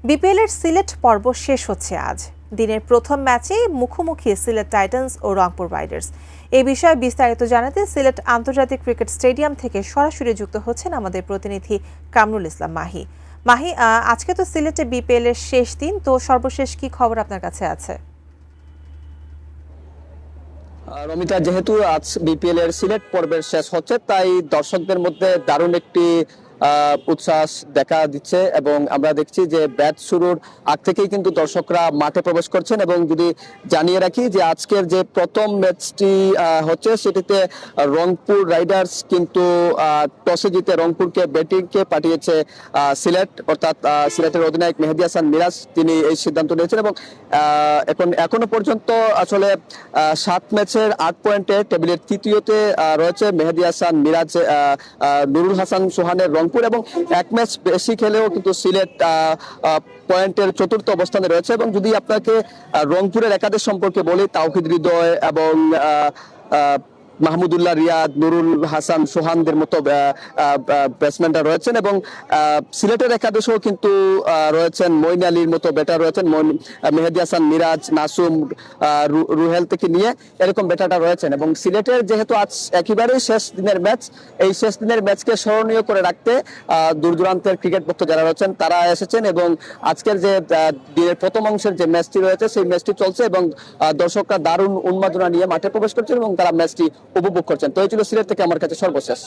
BPL এর সিলেট পর্ব শেষ হচ্ছে আজ। দিনের প্রথম ম্যাচে মুখোমুখি সিলেট টাইটান্স ও রংপুর রাইডার্স। এই বিষয়ে বিস্তারিত জানাতে সিলেট আন্তর্জাতিক ক্রিকেট স্টেডিয়াম থেকে সরাসরি যুক্ত হচ্ছেন আমাদের প্রতিনিধি কামরুল ইসলাম মাহি। মাহি, আজকে তো সিলেটে বিপিএল এর শেষ দিন, তো সর্বশেষ কি খবর আপনার কাছে আছে? রমিতা, যেহেতু আজ বিপিএল এর সিলেট পর্বের শেষ হচ্ছে, তাই দর্শকদের মধ্যে দারুণ একটি উচ্ছ্বাস দেখা দিচ্ছে এবং আমরা দেখছি যে ব্যাচ শুরুর আগ থেকেই কিন্তু দর্শকরা মাঠে প্রবেশ করছেন। এবং যদি জানিয়ে রাখি যে আজকের যে প্রথম ম্যাচটি হচ্ছে, সেটিতে রংপুর রাইডার্স কিন্তু টসে জিতে রংপুরকে ব্যাটিংকে পাঠিয়েছে সিলেট, অর্থাৎ সিলেটের অধিনায়ক মেহেদী হাসান মিরাজ তিনি এই সিদ্ধান্ত নিয়েছেন। এবং এখনো পর্যন্ত আসলে 7 ম্যাচের 8 পয়েন্টে টেবিলের তৃতীয়তে রয়েছে মেহেদী হাসান মিরাজ, নুরুল হাসান সোহানের রংপুর, এবং এক ম্যাচ বেশি খেলেও কিন্তু সিলেট পয়েন্টের চতুর্থ অবস্থানে রয়েছে। এবং যদি আপনাকে রংপুরের একাদশ সম্পর্কে বলি, তাওহিদ হৃদয় এবং মাহমুদুল্লাহ রিয়াদ, নুরুল হাসান সোহানদের মতো ব্যাটসম্যানরা রয়েছেন। এবং সিলেটের একাদশেও কিন্তু রয়েছেন মঈন আলীর মতো ব্যাটার রয়েছেন, মেহেদী হাসান মিরাজ, নাসুম, রুহেল থেকে নিয়ে এরকম ব্যাটারটা রয়েছেন। এবং সিলেটের যেহেতু আজ একেবারেই শেষ দিনের ম্যাচ, এই শেষ দিনের ম্যাচকে স্মরণীয় করে রাখতে দূর দূরান্তের ক্রিকেট ভক্ত যারা রয়েছেন তারা এসেছেন। এবং আজকের যে দিনের প্রথম অংশের যে ম্যাচটি রয়েছে, সেই ম্যাচটি চলছে এবং দর্শকরা দারুণ উন্মাদনা নিয়ে মাঠে প্রবেশ করছেন এবং তারা ম্যাচটি উপভোগ করছেন। তো এই ছিল সিলেট থেকে আমার কাছে সর্বশেষ।